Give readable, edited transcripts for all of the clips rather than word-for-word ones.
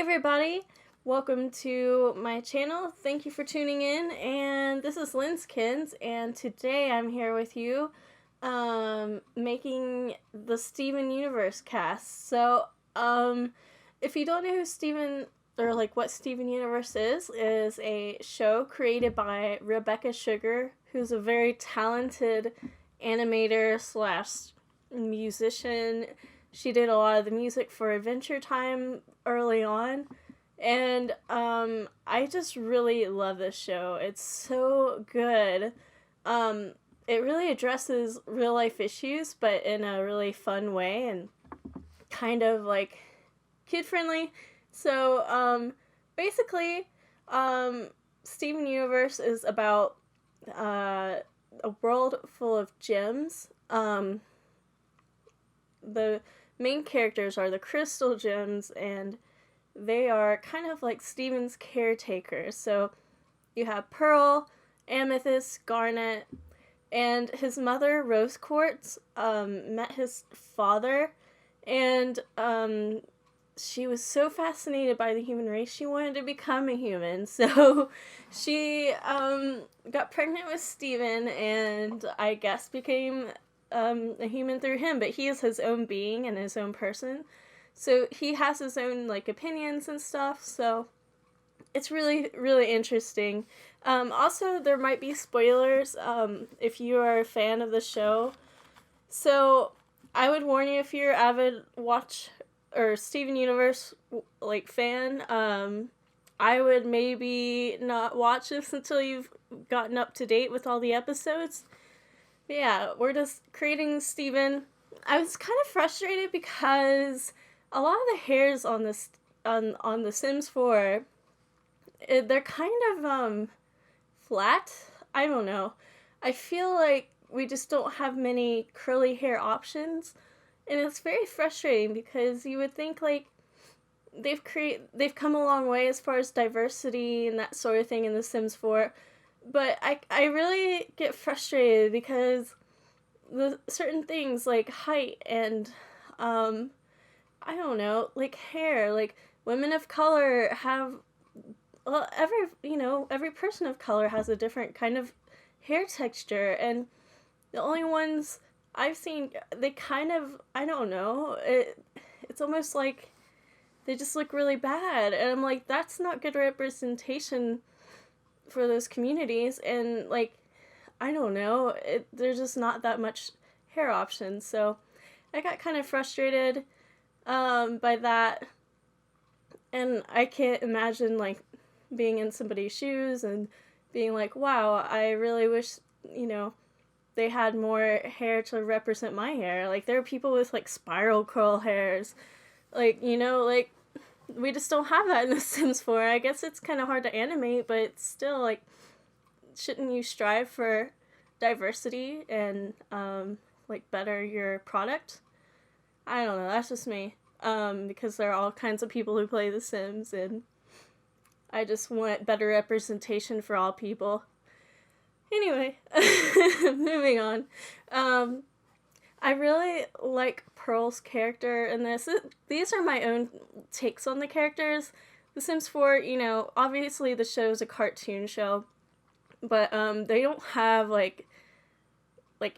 everybody, welcome to my channel. Thank you for tuning in, and this is Linskins, and today I'm here with you making the Steven Universe CAS. So if you don't know who Steven or like what Steven Universe is a show created by Rebecca Sugar, who's a very talented animator slash musician. She did a lot of the music for Adventure Time early on, and I just really love this show. It's so good. It really addresses real life issues, but in a really fun way and kind of like kid friendly. So basically, Steven Universe is about a world full of gems. The main characters are the crystal gems, and they are kind of like Steven's caretakers. So you have Pearl, Amethyst, Garnet, and his mother, Rose Quartz, met his father, and she was so fascinated by the human race, she wanted to become a human. So she got pregnant with Steven, and I guess became a human through him, but he is his own being and his own person. So he has his own like opinions and stuff. So it's really, really interesting. Also, there might be spoilers if you are a fan of the show. So I would warn you, if you're avid watch or Steven Universe like fan, I would maybe not watch this until you've gotten up to date with all the episodes. But yeah, we're just creating Steven. I was kind of frustrated because a lot of the hairs on this on The Sims 4, they're kind of flat. I don't know. I feel like we just don't have many curly hair options, and it's very frustrating because you would think like they've come a long way as far as diversity and that sort of thing in The Sims 4. But I really get frustrated because the certain things like height and I don't know, like hair, like women of color have, well, every person of color has a different kind of hair texture, and the only ones I've seen, they kind of, I don't know, it's almost like they just look really bad, and I'm like, that's not good representation for those communities. And like, I don't know, there's just not that much hair options. So I got kind of frustrated by that, and I can't imagine like being in somebody's shoes and being like, wow, I really wish they had more hair to represent my hair. Like, there are people with like spiral curl hairs, like like we just don't have that in The Sims 4. I guess it's kind of hard to animate, but it's still like, shouldn't you strive for diversity and like better your product? I don't know, that's just me. Because there are all kinds of people who play The Sims, and I just want better representation for all people. Anyway, moving on. I really like Pearl's character in this. These are my own takes on the characters. The Sims 4, obviously the show is a cartoon show, but they don't have like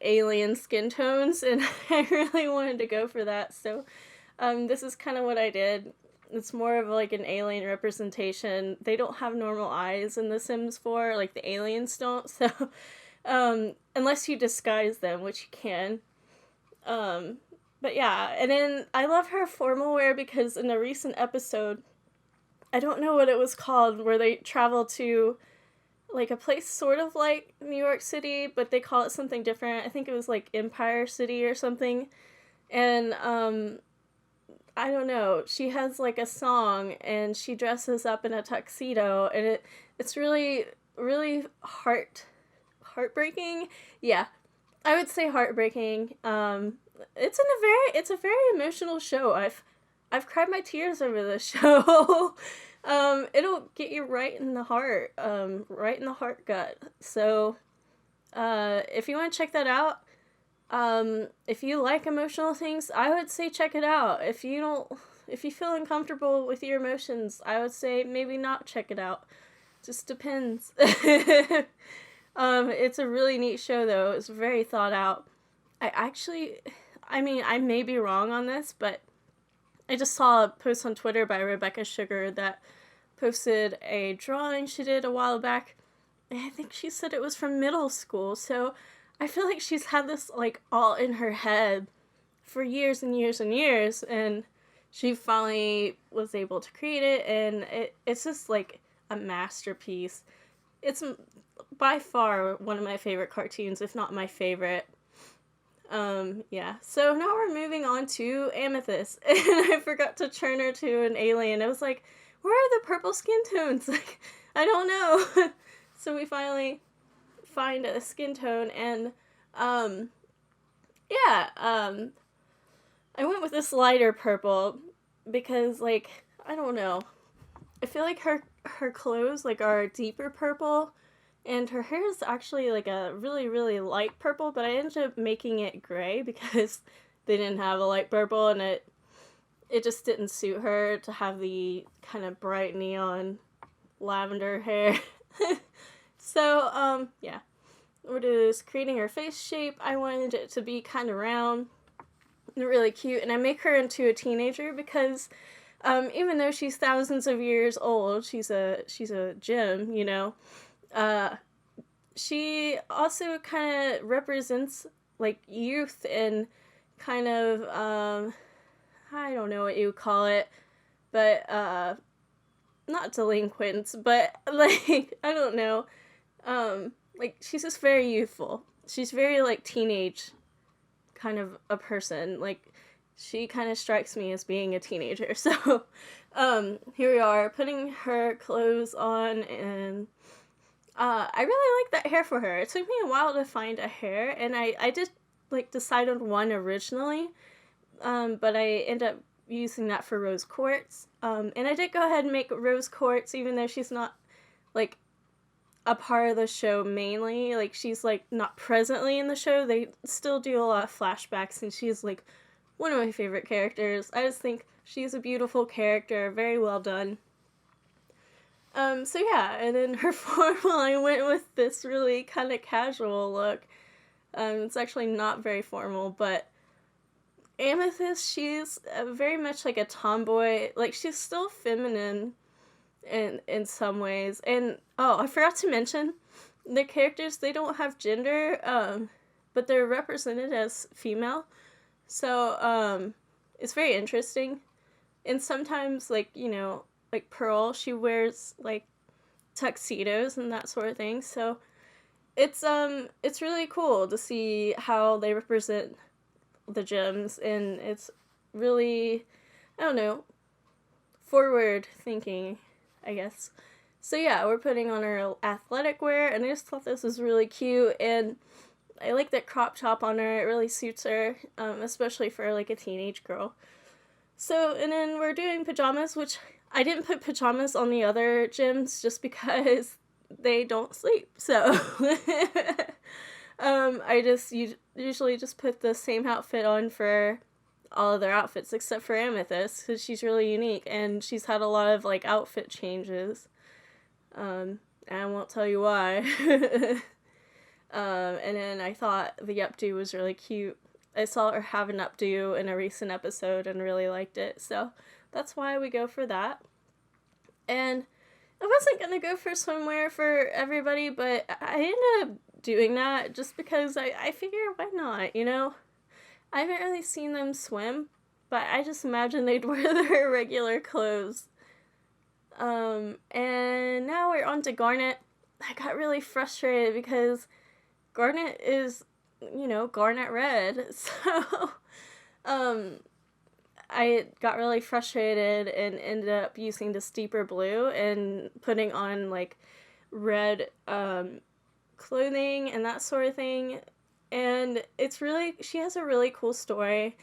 alien skin tones, and I really wanted to go for that. So this is kind of what I did. It's more of like an alien representation. They don't have normal eyes in The Sims 4, like the aliens don't. So unless you disguise them, which you can. But yeah, and then I love her formal wear because in a recent episode, I don't know what it was called, where they travel to like a place sort of like New York City, but they call it something different. I think it was like Empire City or something. And I don't know, she has like a song and she dresses up in a tuxedo, and it's really, really heartbreaking. Yeah, I would say heartbreaking. It's a very emotional show. I've cried my tears over this show. It'll get you right in the heart, right in the heart gut. So, if you want to check that out, if you like emotional things, I would say check it out. If you don't if you feel uncomfortable with your emotions, I would say maybe not check it out. Just depends. It's a really neat show, though. It's very thought out. I may be wrong on this, but I just saw a post on Twitter by Rebecca Sugar that posted a drawing she did a while back. I think she said it was from middle school, so I feel like she's had this, like, all in her head for years and years and years, and she finally was able to create it, and it's just, like, a masterpiece. It's by far one of my favorite cartoons, if not my favorite. Yeah. So now we're moving on to Amethyst, and I forgot to turn her to an alien. I was like, where are the purple skin tones? Like, I don't know. So we finally find a skin tone, and, yeah, I went with this lighter purple, because, like, I don't know. I feel like her clothes, like, are a deeper purple, and her hair is actually, like, a really, really light purple, but I ended up making it gray, because they didn't have a light purple, and it just didn't suit her to have the kind of bright neon lavender hair. So, yeah. We're just creating her face shape. I wanted it to be kind of round and really cute, and I make her into a teenager because, even though she's thousands of years old, she's a gem, you know. She also kind of represents, like, youth and kind of, I don't know what you would call it, but, not delinquents, but, like, I don't know, like, she's just very youthful. She's very, like, teenage kind of a person. Like, she kind of strikes me as being a teenager. So, here we are, putting her clothes on, and, I really like that hair for her. It took me a while to find a hair, and I did, like, decide on one originally, but I ended up using that for Rose Quartz. And I did go ahead and make Rose Quartz, even though she's not, like, a part of the show mainly. Like, she's, like, not presently in the show. They still do a lot of flashbacks, and she's, like, one of my favorite characters. I just think she's a beautiful character, very well done. So yeah, and in her formal, I went with this really kind of casual look. It's actually not very formal, but Amethyst, she's very much like a tomboy. Like, she's still feminine in some ways. And, oh, I forgot to mention, the characters, they don't have gender, but they're represented as female. So, it's very interesting. And sometimes, like, you know, like Pearl, she wears, like, tuxedos and that sort of thing. So, it's really cool to see how they represent the gems, and it's really, I don't know, forward thinking, I guess. So yeah, we're putting on our athletic wear, and I just thought this was really cute, and I like that crop top on her. It really suits her, especially for, like, a teenage girl. So, and then we're doing pajamas, which I didn't put pajamas on the other gyms just because they don't sleep. So, I just usually just put the same outfit on for all of their outfits, except for Amethyst, because she's really unique, and she's had a lot of, like, outfit changes. And I won't tell you why. And then I thought the updo was really cute. I saw her have an updo in a recent episode and really liked it, so that's why we go for that. And I wasn't gonna go for swimwear for everybody, but I ended up doing that just because I figure, why not, you know? I haven't really seen them swim, but I just imagine they'd wear their regular clothes. And now we're on to Garnet. I got really frustrated because Garnet is, you know, Garnet red. So, I got really frustrated and ended up using this deeper blue and putting on, like, red, clothing and that sort of thing. And she has a really cool story.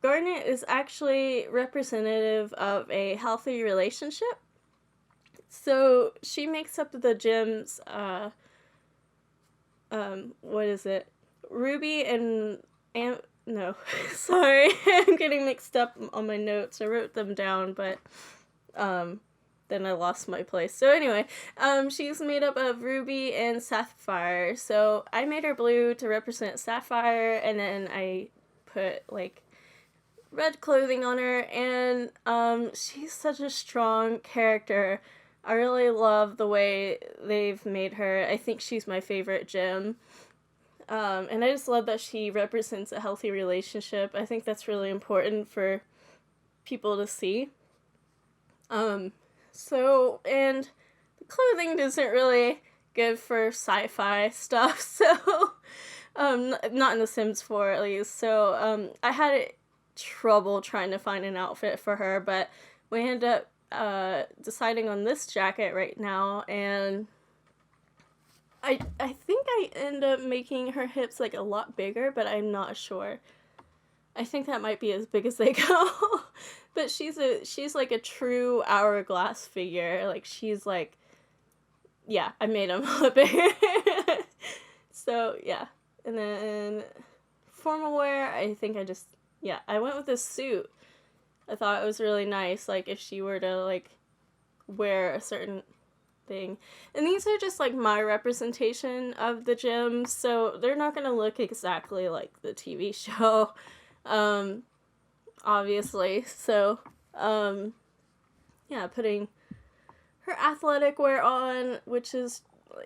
Garnet is actually representative of a healthy relationship. So she makes up the gyms, what is it? Ruby and no, sorry, I'm getting mixed up on my notes. I wrote them down, but then I lost my place. So anyway, she's made up of ruby and sapphire. So I made her blue to represent sapphire, and then I put like red clothing on her, and she's such a strong character. I really love the way they've made her. I think she's my favorite gem. And I just love that she represents a healthy relationship. I think that's really important for people to see. So, and the clothing isn't really good for sci-fi stuff, so, not in The Sims 4 at least. So, I had trouble trying to find an outfit for her, but we ended up deciding on this jacket right now, and I think I end up making her hips like a lot bigger, but I'm not sure. I think that might be as big as they go. But she's like a true hourglass figure. Like she's like, yeah, I made them a lot bigger. So yeah, and then formal wear, I think I went with this suit. I thought it was really nice, like, if she were to, like, wear a certain thing. And these are just, like, my representation of the gems, so they're not gonna look exactly like the TV show, obviously. So, yeah, putting her athletic wear on, which is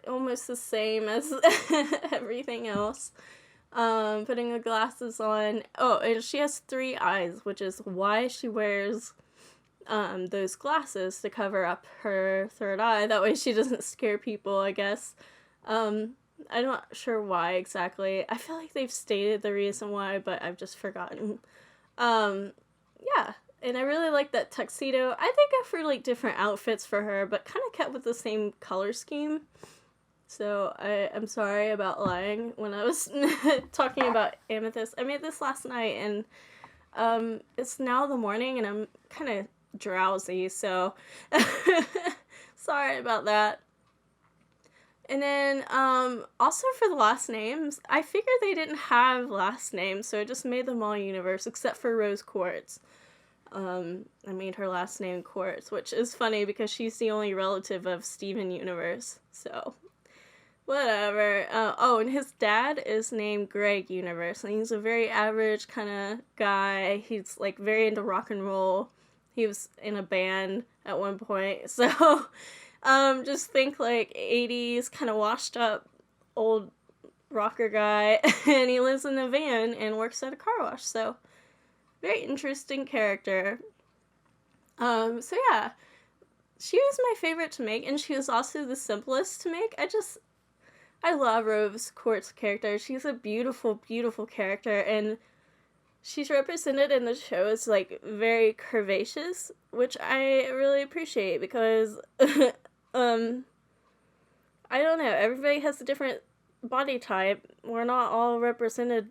almost the same as everything else. Putting the glasses on. Oh, and she has 3 eyes, which is why she wears those glasses, to cover up her 3rd eye. That way she doesn't scare people, I guess. I'm not sure why exactly. I feel like they've stated the reason why, but I've just forgotten. Yeah, and I really like that tuxedo. I did go for, like, different outfits for her, but kind of kept with the same color scheme. So, I'm sorry about lying when I was talking about amethyst. I made this last night, and it's now the morning, and I'm kind of drowsy, so sorry about that. And then, also for the last names, I figured they didn't have last names, so I just made them all Universe, except for Rose Quartz. I made her last name Quartz, which is funny because she's the only relative of Steven Universe, so whatever. Oh, and his dad is named Greg Universe, and he's a very average kind of guy. He's, like, very into rock and roll. He was in a band at one point, so, just think, like, 80s, kind of washed up, old rocker guy, and he lives in a van and works at a car wash, so, very interesting character. So yeah, she was my favorite to make, and she was also the simplest to make. I love Rose Quartz character. She's a beautiful, beautiful character, and she's represented in the show as, like, very curvaceous, which I really appreciate because, I don't know, everybody has a different body type. We're not all represented,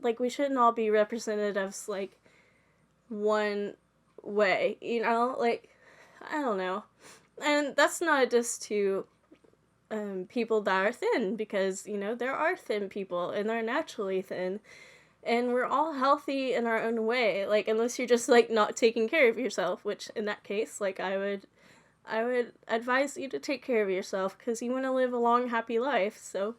like, we shouldn't all be represented as, like, one way, you know? Like, I don't know. And that's not a diss to people that are thin, because, you know, there are thin people, and they're naturally thin, and we're all healthy in our own way, like, unless you're just, like, not taking care of yourself, which, in that case, like, I would advise you to take care of yourself, because you want to live a long, happy life. So,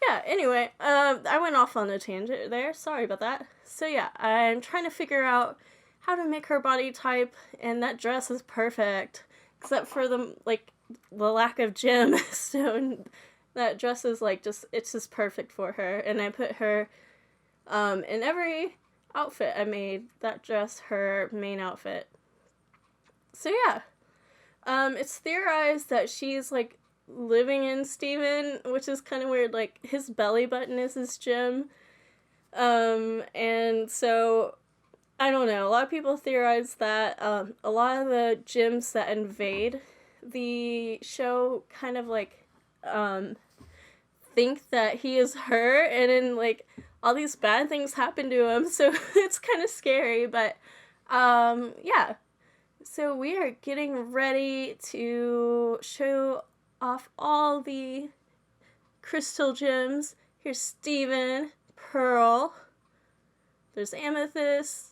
yeah, anyway, I went off on a tangent there, sorry about that. So, yeah, I'm trying to figure out how to make her body type, and that dress is perfect, except for the lack of gem, so that dress is, like, it's just perfect for her, and I put her, in every outfit I made, that dress her main outfit. So, yeah, it's theorized that she's, like, living in Steven, which is kind of weird, like, his belly button is his gem, and so, I don't know, a lot of people theorize that, a lot of the gems that invade the show kind of, like, think that he is her, and then, like, all these bad things happen to him, so it's kind of scary, but, yeah. So we are getting ready to show off all the crystal gems. Here's Steven, Pearl, there's amethyst,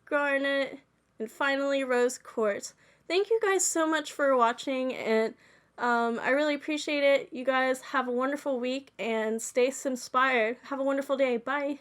garnet, and finally rose quartz. Thank you guys so much for watching, and I really appreciate it. You guys have a wonderful week and stay inspired. Have a wonderful day. Bye.